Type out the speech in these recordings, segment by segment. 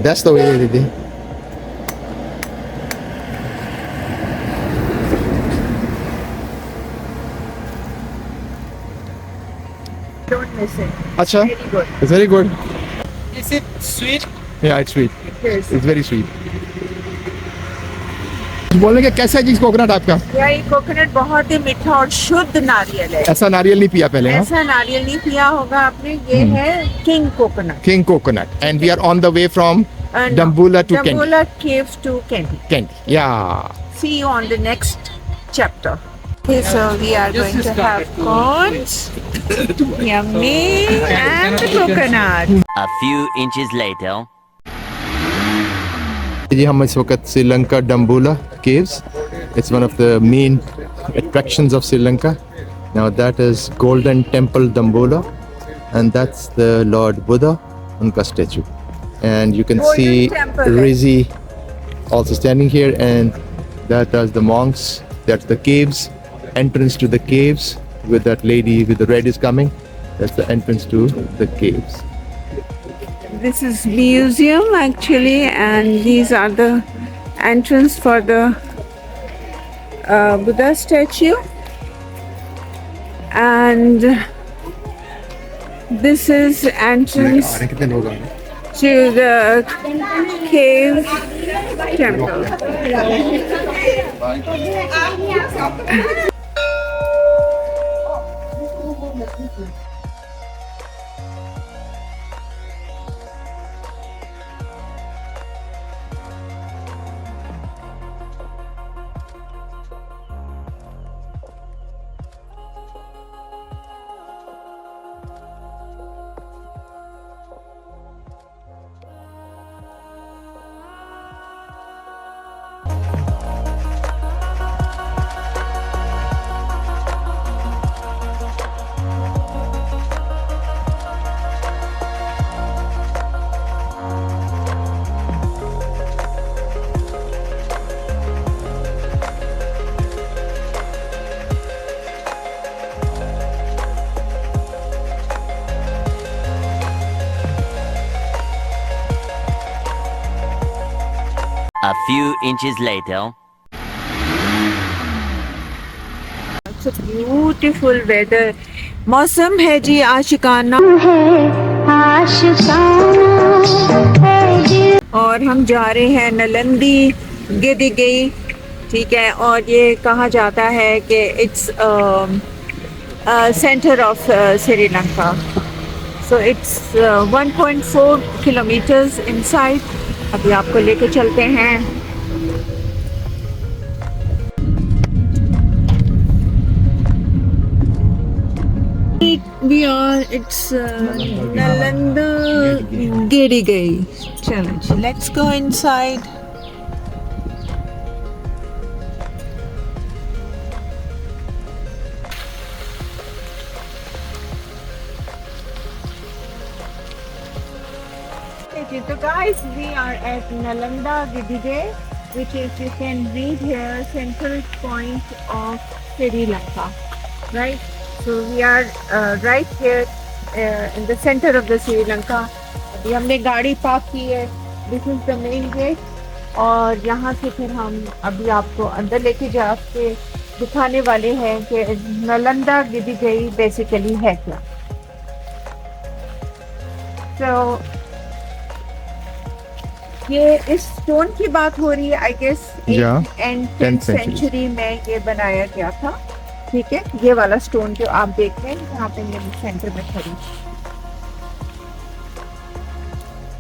that's the way, Didi. Don't miss it. Acha, Very good. it's very good. Is it sweet? Yeah, it's sweet. Yes. It's very sweet. बोलेंगे कैसा है जी coconut आपका? ये coconut बहुत ही मीठा और शुद्ध नारियल है। ऐसा नारियल नहीं पिया पहले? हाँ? ऐसा नारियल नहीं पिया होगा आपने। ये है king coconut. King coconut, and we are on the way from Dambulla to Kendi. Dambulla Caves to Kendi. Kendi, yeah. See you on the next chapter. Okay, so we are going to have corns, yummy, and the coconut. A few inches later. जी हम इस वक्त Sri Lanka डम्बुला caves. It's one of the main attractions of Sri Lanka. Now that is Golden Temple Dambulla, and that's the Lord Buddha unka statue. And you can Golden see temple. Rizzi also standing here, and that is the monks. That's the caves. Entrance to the caves with that lady with the red is coming. That's the entrance to the caves. This is museum actually, and these are the entrance for the Buddha statue, and this is entrance to the cave temple. A few inches later. It's a beautiful weather. मौसम है जी आशिकाना, और हम जा रहे हैं नलंदी गिदिगई, ठीक है। और ये कहा जाता है कि its centre of Sri Lanka. So it's 1.4 kilometres inside. अभी आपको लेके चलते हैं। We are, it's Nalanda Gedigai. Challenge. Let's go inside. So guys, we are at Nalanda Gedigai, which is, you can read here, central point of Sri Lanka, right? So we are right here in the center of the Sri Lanka. अभी हमने गाड़ी park की है। This is the main gate, और यहाँ से फिर हम अभी आपको अंदर लेके जाके दिखाने वाले हैं कि नालंदा गिदिगई बेसिकली है क्या। So ये इस स्टोन की बात हो रही है, I guess and 10th century में ये बनाया गया था, ठीक है। ये वाला स्टोन जो आप देख रहे हैं यहाँ पे, ये सेंटर में खड़ी।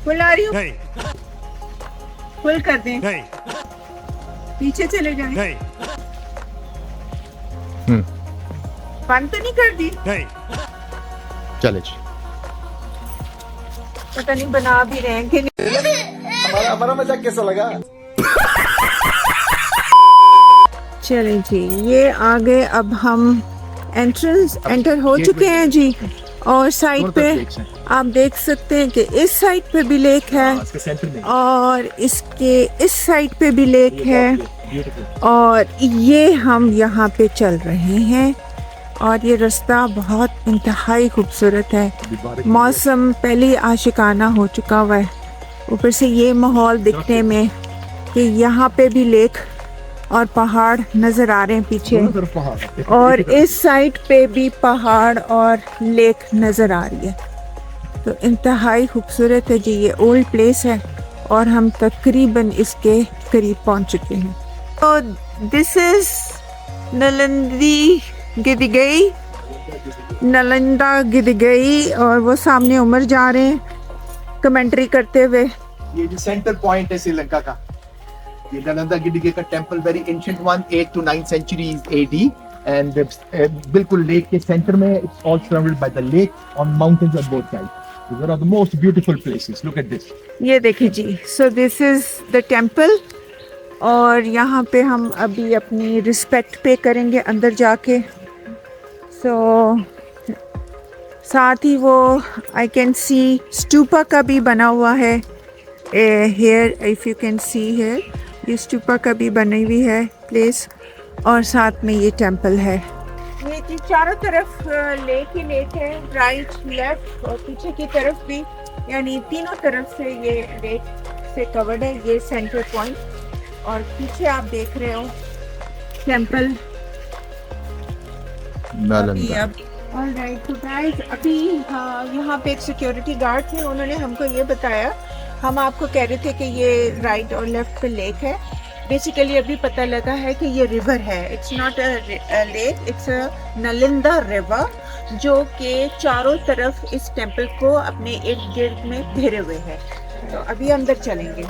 फुल आ रही हूँ, फुल कर दें, पीछे चले जाएं, बंद तो नहीं कर दी? चले जी, पता नहीं बना भी रहे हैं कि नहीं। हमारा मजाक कैसा लगा? चलें जी, ये आगे अब हम एंटर हो चुके हैं जी। और साइड पे आप देख सकते हैं कि इस साइड पे भी लेक है, और इसके इस साइड पे भी लेक है, और ये हम यहाँ पे चल रहे हैं। और ये रास्ता बहुत इंतहाई खूबसूरत है। मौसम पहले आशिकाना हो चुका हुआ है, ऊपर से ये माहौल दिखने में कि यहाँ पे भी लेक और पहाड़ नज़र आ रहे हैं पीछे, और इस साइड पे भी पहाड़ और लेक नज़र आ रही है। तो इंतहाई खूबसूरत है जी। ये ओल्ड प्लेस है और हम तकरीबन इसके करीब पहुँच चुके हैं। तो दिस इज़ नालंदा गिदगई, और वो सामने उमर जा रहे हैं कमेंट्री करते हुए। ये जो सेंटर पॉइंट है श्रीलंका का, ये नालंदा गिदगई का temple, very ancient one, 8 to 9 centuries AD, and बिल्कुल लेक के सेंटर में, it's all surrounded by the lake on mountains on both sides. These are the most beautiful places. Look at this. ये देखिए जी, so this is the temple, और यहाँ पे हम अभी अपनी रिस्पेक्ट पे करेंगे अंदर जाके। सो साथ ही वो आई कैन सी स्टूपा का भी बना हुआ है here, if you can see here, ये स्टूपा का भी बनी हुई है प्लेस, और साथ में ये टेम्पल है। ये जी चारों तरफ लेक ही लेक है, राइट लेफ्ट और पीछे की तरफ भी, यानी तीनों तरफ से ये लेक से कवर्ड है। ये सेंटर पॉइंट, और पीछे आप देख रहे हो टेम्पल नालंदा। ऑलराइट, तो गाइस अभी यहाँ पे एक सिक्योरिटी गार्ड थे, उन्होंने हमको ये बताया, हम आपको कह रहे थे कि ये राइट और लेफ्ट पे लेक है, बेसिकली अभी पता लगा है कि ये रिवर है, it's not a lake, it's a Nalanda river, जो कि चारों तरफ इस टेम्पल को अपने इर्द गिर्द में घेरे हुए है। तो अभी अंदर चलेंगे।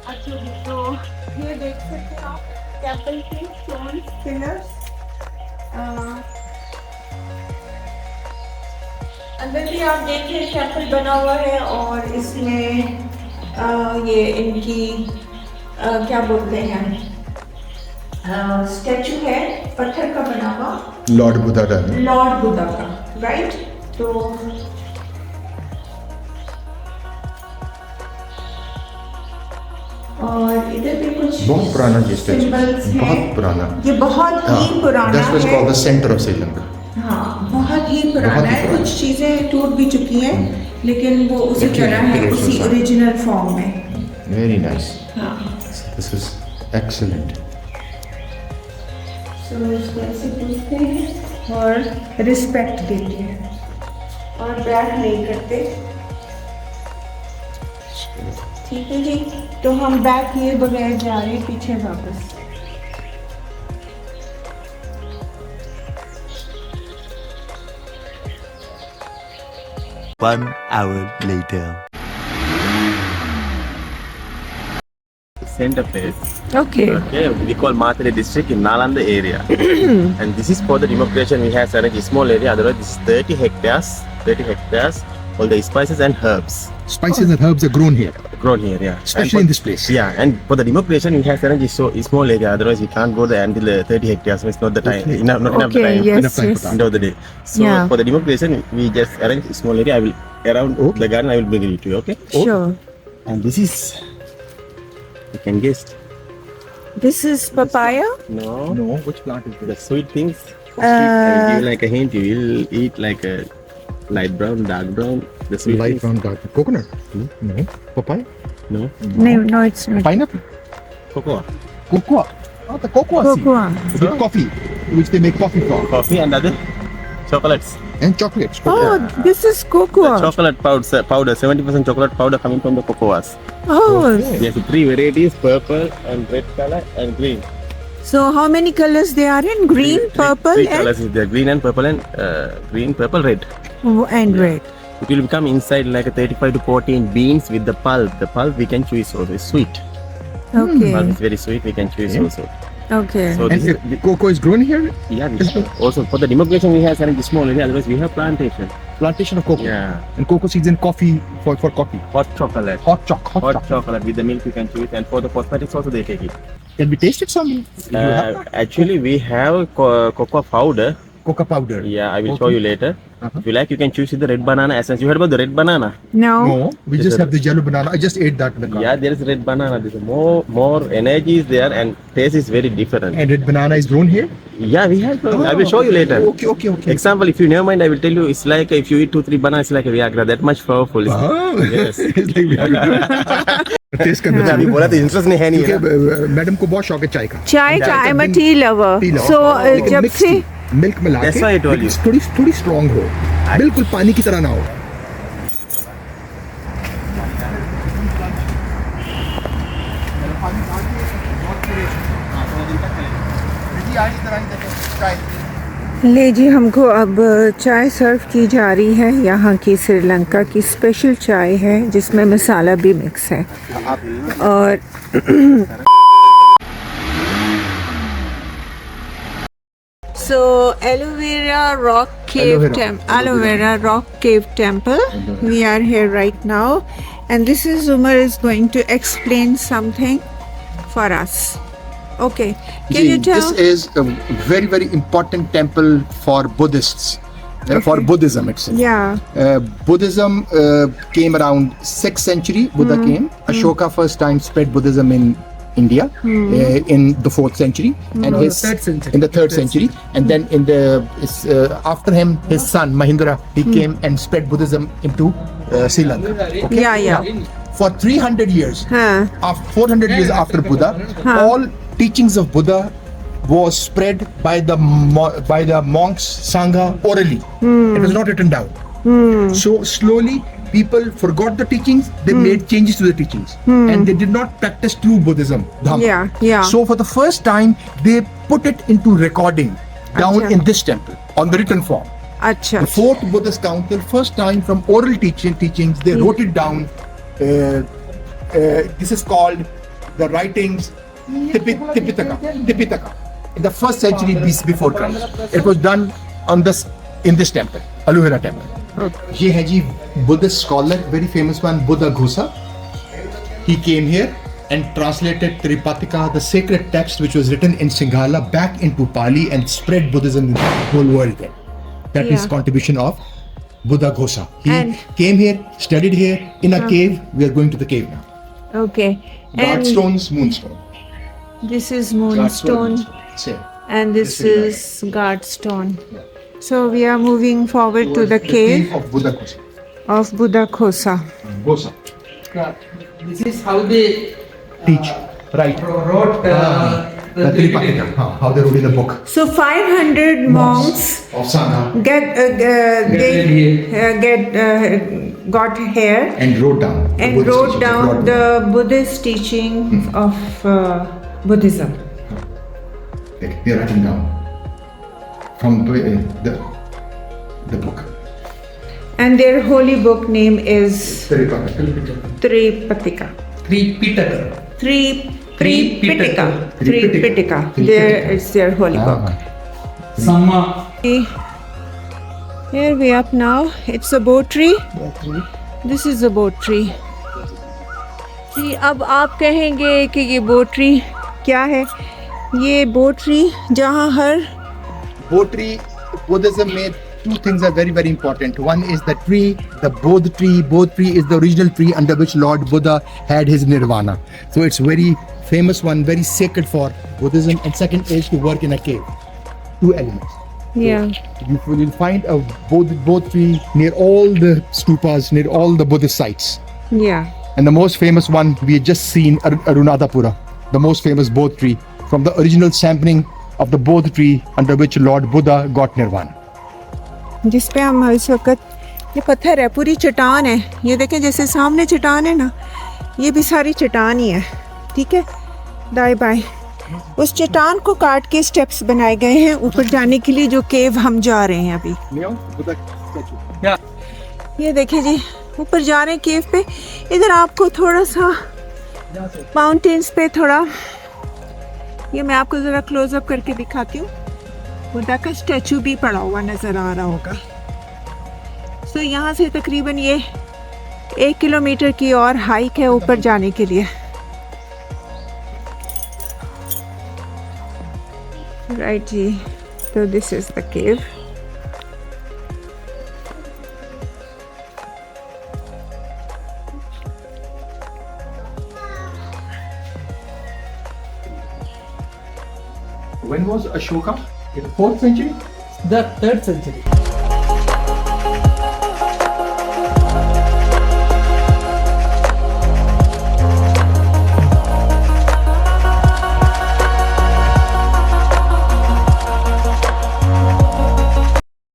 अच्छा, तो ये देख सकते हैं आप टेम्पल के स्टोन पिलर्स, अंदर भी आप देखिए टेम्पल बना हुआ है, और इसमें ये इनकी क्या बोलते हैं, स्टैचू है पत्थर का बना हुआ, लॉर्ड बुद्धा का। लॉर्ड बुद्धा का, राइट। तो और इधर भी कुछ बहुत पुराना ये स्टैचू, symbols हैं। बहुत पुराना। ये बहुत ही पुराना That was है। called the center of Sri-Lanka. हाँ, बहुत ही पुराना बहुत ही है, पुराना। कुछ चीज़ें टूट भी चुकी हैं, लेकिन वो उसी देखिए, तरह है, pillars उसी के साथ। ओरिजिनल फॉर्म में। Very nice. हाँ, This is excellent. तो इसको ऐसे पूछते हैं और रिस्पेक्ट देते हैं, और बैक नहीं करते। ठीक है जी, तो हम बैक किए बगैर जा रहे हैं पीछे वापस। 1 hour later. Center place. Okay. Okay, we call Matale district in Nalanda area. And this is for the demarcation. We have a small area. Otherwise, this is 30 hectares. 30 hectares. All the spices and herbs Spices and herbs are grown here, grown here. Yeah. especially in this place. Yeah, and for the demarcation, we have a small area. Otherwise, we can't go there until 30 hectares. So it's not the time. Okay. Not enough Okay, time. yes, Enough time for yes. that. End of the day. So Yeah. for the demarcation, we just arrange a small area. I will around the garden. I will bring it to you. Okay. Sure. And this is, you can guess. This is papaya. No. No, which plant is The this? sweet things. I will give you like a hint. You will eat like a light brown, dark brown. The sweet Light things. brown dark. Coconut? No. Papaya? No. No, no, it's not. Pineapple? Cocoa. Cocoa. Oh, the cocoa seed. Cocoa. With coffee, which they make coffee from. Coffee and other chocolates. And chocolates. Oh, this is The cocoa. chocolate powder, 70% chocolate powder coming from the cocoas. Oh, Yes, 3 varieties: purple and red color and green. so how many colors they are in? Green, purple, Three colors is there: green and purple and green, purple, red. and red. It will become inside like a 35 to 14 beans with the pulp. The pulp we can choose also. It's sweet. Pulp Okay. is very sweet. We can choose Yeah. also. Okay. So And this is, cocoa is grown here? yeah. This is also for the demarcation we have arranged small area. Otherwise we have plantation. Plantation of cocoa. Yeah. And cocoa seeds and coffee for coffee. Hot chocolate. Hot chocolate. Chocolate with the milk you can choose, and for the cosmetics also they take it. Can we taste it some? You have that? Actually, we have cocoa powder coca powder. Yeah, I will show Okay. you later. Uh-huh. If you like, you can choose the red banana essence. You heard about the red banana? No. No, we Yes, just sir. have the yellow banana. I just ate that in the car. Yeah, there is red banana. There's more energy is there and taste is very different. And red banana is grown here. Yeah, we have. I will show you later. Okay. Example, if you never mind, I will tell you. It's like if you eat 2-3 bananas, it's like a Viagra. That much powerful. Oh. Yes. It's like test करना अभी बोला तो interest नहीं है नहीं है ना? क्योंकि मैडम को बहुत शौक है चाय का चाय का I am a tea lover T lover. सो लेकिन जब mixed से tea, मिल्क में ला That's why I told you. थोड़ी स्ट्रॉन्ग हो बिल्कुल पानी की तरह ना हो ले जी हमको अब चाय सर्व की जा रही है यहाँ की श्रीलंका की स्पेशल चाय है जिसमें मसाला भी मिक्स है और So aloe vera rock cave aloe vera rock cave temple. We are here right now, and this is Umar is going to explain something for us. Okay, can you tell? This is a very important temple for Buddhists. For Buddhism, it's Yeah. Buddhism came around 6th century. Buddha came. Ashoka first time spread Buddhism in India in the 4th century, and his in the 3rd century, and then in the after him his son Mahindra he came and spread Buddhism into Sri Lanka. Okay? Yeah. For 300 years, Huh. 400 years after Buddha, all teachings of Buddha was spread by the monks Sangha orally. It was not written down. So slowly people forgot the teachings. They made changes to the teachings, and they did not practice true Buddhism. Dhamma. Yeah. So for the first time, they put it into recording down Acha. in this temple on the written form. Acha. The fourth Buddhist council, first time from oral teachings, they wrote it down. This is called the writings Tipitaka. In the 1st century BC before Christ. It was done on this in this temple, Aloe Vera temple. ये है जी Buddhist scholar, very famous one, Buddha Ghosa. He came here and translated Tripitaka, the sacred text which was written in Sinhala, back into Pali and spread Buddhism in the whole world then. That is Yeah. contribution of Buddha Ghosa. He And- came here, studied here in a cave. We are going to the cave now. Okay. God And stones, moonstone. this is moonstone, Same. and this This is Godstone. So we are moving forward to the The cave of Buddha Ghosa. of Buddha Ghosa. Ghosa. This is how they Teach. Right. wrote The Tripitaka. How they wrote in the book. So 500 monks Of Sangha. got here And wrote down. the and Buddhist wrote teachings, down wrote the Buddhist teaching of Buddhism. They are written down from the book. And their holy book name is Tripitaka. Tripatika. Tripitaka. Tripitika. Tripitika. There is their holy book. Sama. Here we up now. It's a boat tree. This is a boat tree. जी अब आप कहेंगे कि ये boat tree क्या है? ये boat tree जहाँ हर Boat tree, Buddhism made two things are very important. One is the tree, the Bodh tree. Bodh tree is the original tree under which Lord Buddha had his nirvana. So it's very famous one, very sacred for Buddhism. And second is to work in a cave. Two elements. yeah. You will find a Bodh tree near all the stupas, near all the Buddhist sites. Yeah. And the most famous one we had just seen, Arunadapura, the most famous Bodh tree, from the original sampling of the Bodh tree under which Lord Buddha got nirvana. जिस पे हम इस वक्त ये पत्थर है, पूरी चट्टान है. ये देखें जैसे सामने चट्टान है ना, ये भी सारी चट्टान ही है. ठीक है, दाएं बाएं उस चट्टान को काट के स्टेप्स बनाए गए हैं ऊपर जाने के लिए, जो केव हम जा रहे हैं अभी. ये देखिए जी, ऊपर जा रहे हैं केव पे. इधर आपको थोड़ा सा माउंटेन्स पे थोड़ा, ये मैं आपको ज़रा क्लोजअप करके दिखाती हूँ. बुद्धा का स्टैचू भी पड़ा हुआ नज़र आ रहा होगा. सो यहाँ से तकरीबन ये 1 किलोमीटर की और हाइक है ऊपर जाने के लिए. Right ji. So this is the cave. When was Ashoka? In the 4th century? The 3rd century.